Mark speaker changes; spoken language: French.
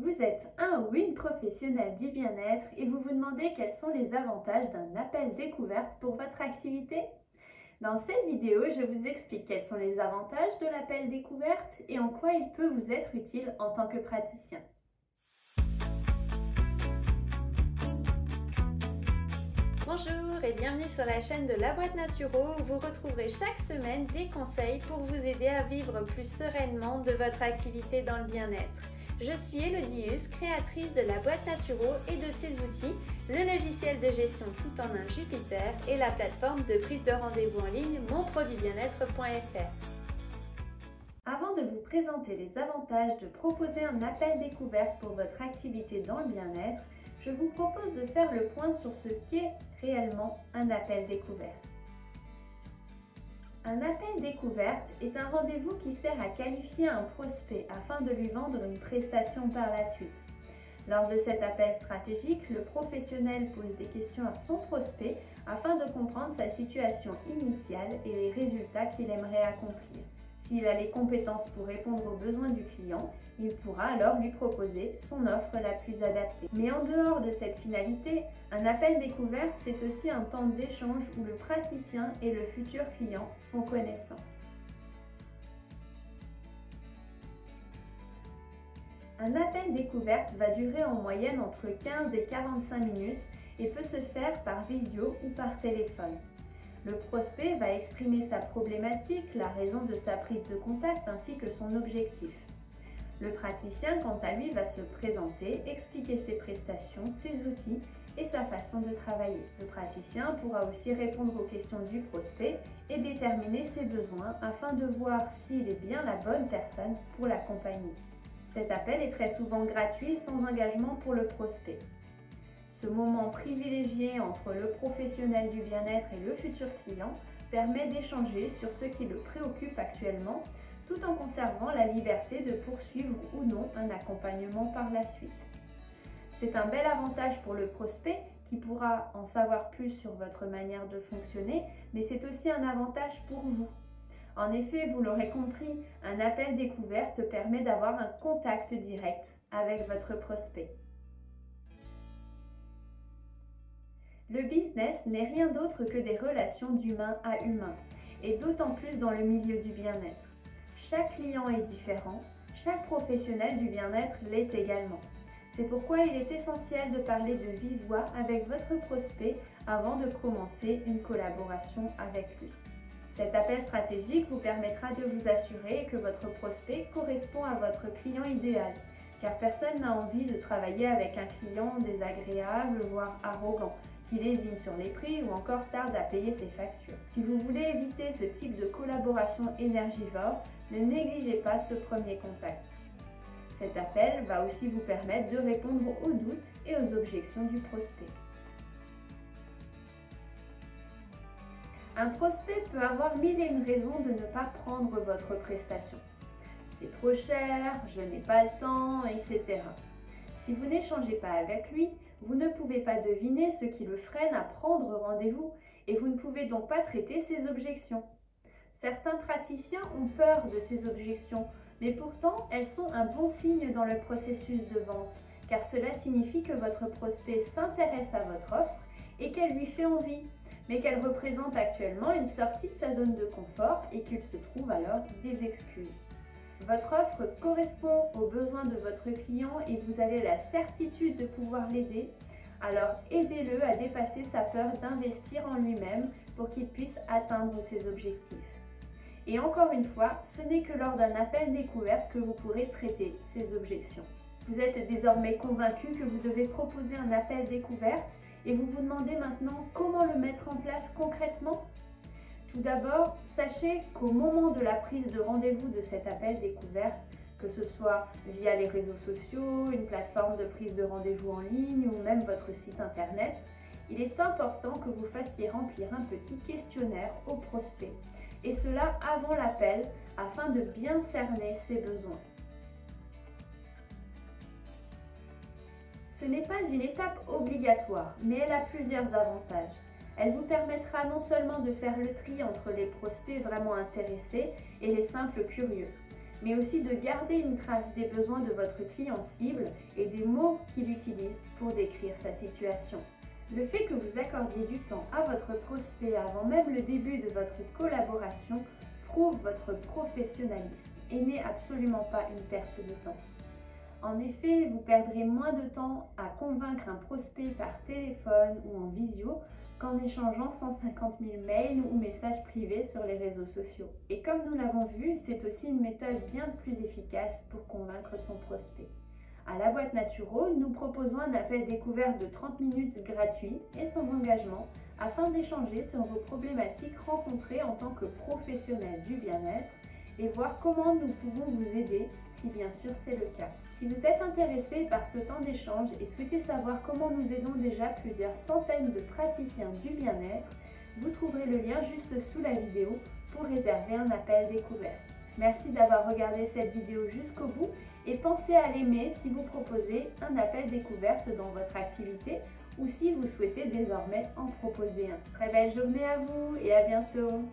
Speaker 1: Vous êtes un ou une professionnelle du bien-être et vous vous demandez quels sont les avantages d'un appel découverte pour votre activité? Dans cette vidéo, je vous explique quels sont les avantages de l'appel découverte et en quoi il peut vous être utile en tant que praticien. Bonjour et bienvenue sur la chaîne de La Boîte Naturo où vous retrouverez chaque semaine des conseils pour vous aider à vivre plus sereinement de votre activité dans le bien-être. Je suis Elodie Hus, créatrice de La Boîte Naturo et de ses outils, le logiciel de gestion tout en un Jupiter et la plateforme de prise de rendez-vous en ligne monproduitbienêtre.fr. Avant de vous présenter les avantages de proposer un appel découverte pour votre activité dans le bien-être, je vous propose de faire le point sur ce qu'est réellement un appel découverte. Un appel découverte est un rendez-vous qui sert à qualifier un prospect afin de lui vendre une prestation par la suite. Lors de cet appel stratégique, le professionnel pose des questions à son prospect afin de comprendre sa situation initiale et les résultats qu'il aimerait accomplir. S'il a les compétences pour répondre aux besoins du client, il pourra alors lui proposer son offre la plus adaptée. Mais en dehors de cette finalité, un appel découverte, c'est aussi un temps d'échange où le praticien et le futur client font connaissance. Un appel découverte va durer en moyenne entre 15 et 45 minutes et peut se faire par visio ou par téléphone. Le prospect va exprimer sa problématique, la raison de sa prise de contact ainsi que son objectif. Le praticien, quant à lui, va se présenter, expliquer ses prestations, ses outils et sa façon de travailler. Le praticien pourra aussi répondre aux questions du prospect et déterminer ses besoins afin de voir s'il est bien la bonne personne pour l'accompagner. Cet appel est très souvent gratuit et sans engagement pour le prospect. Ce moment privilégié entre le professionnel du bien-être et le futur client permet d'échanger sur ce qui le préoccupe actuellement, tout en conservant la liberté de poursuivre ou non un accompagnement par la suite. C'est un bel avantage pour le prospect qui pourra en savoir plus sur votre manière de fonctionner, mais c'est aussi un avantage pour vous. En effet, vous l'aurez compris, un appel découverte permet d'avoir un contact direct avec votre prospect. Le business n'est rien d'autre que des relations d'humain à humain, et d'autant plus dans le milieu du bien-être. Chaque client est différent, chaque professionnel du bien-être l'est également. C'est pourquoi il est essentiel de parler de vive voix avec votre prospect avant de commencer une collaboration avec lui. Cet appel stratégique vous permettra de vous assurer que votre prospect correspond à votre client idéal, car personne n'a envie de travailler avec un client désagréable, voire arrogant, qui lésine sur les prix ou encore tarde à payer ses factures. Si vous voulez éviter ce type de collaboration énergivore, ne négligez pas ce premier contact. Cet appel va aussi vous permettre de répondre aux doutes et aux objections du prospect. Un prospect peut avoir mille et une raisons de ne pas prendre votre prestation. C'est trop cher, je n'ai pas le temps, etc. Si vous n'échangez pas avec lui, vous ne pouvez pas deviner ce qui le freine à prendre rendez-vous et vous ne pouvez donc pas traiter ses objections. Certains praticiens ont peur de ces objections, mais pourtant elles sont un bon signe dans le processus de vente, car cela signifie que votre prospect s'intéresse à votre offre et qu'elle lui fait envie, mais qu'elle représente actuellement une sortie de sa zone de confort et qu'il se trouve alors des excuses. Votre offre correspond aux besoins de votre client et vous avez la certitude de pouvoir l'aider, alors aidez-le à dépasser sa peur d'investir en lui-même pour qu'il puisse atteindre ses objectifs. Et encore une fois, ce n'est que lors d'un appel découverte que vous pourrez traiter ces objections. Vous êtes désormais convaincu que vous devez proposer un appel découverte et vous vous demandez maintenant comment le mettre en place concrètement? Tout d'abord, sachez qu'au moment de la prise de rendez-vous de cet appel découverte, que ce soit via les réseaux sociaux, une plateforme de prise de rendez-vous en ligne ou même votre site internet, il est important que vous fassiez remplir un petit questionnaire au prospect, et cela avant l'appel afin de bien cerner ses besoins. Ce n'est pas une étape obligatoire, mais elle a plusieurs avantages. Elle vous permettra non seulement de faire le tri entre les prospects vraiment intéressés et les simples curieux, mais aussi de garder une trace des besoins de votre client cible et des mots qu'il utilise pour décrire sa situation. Le fait que vous accordiez du temps à votre prospect avant même le début de votre collaboration prouve votre professionnalisme et n'est absolument pas une perte de temps. En effet, vous perdrez moins de temps à convaincre un prospect par téléphone ou en visio qu'en échangeant 150 000 mails ou messages privés sur les réseaux sociaux. Et comme nous l'avons vu, c'est aussi une méthode bien plus efficace pour convaincre son prospect. À la boîte Naturo, nous proposons un appel découverte de 30 minutes gratuit et sans engagement afin d'échanger sur vos problématiques rencontrées en tant que professionnel du bien-être et voir comment nous pouvons vous aider si bien sûr c'est le cas. Si vous êtes intéressé par ce temps d'échange et souhaitez savoir comment nous aidons déjà plusieurs centaines de praticiens du bien-être, vous trouverez le lien juste sous la vidéo pour réserver un appel découverte. Merci d'avoir regardé cette vidéo jusqu'au bout et pensez à l'aimer si vous proposez un appel découverte dans votre activité ou si vous souhaitez désormais en proposer un. Très belle journée à vous et à bientôt!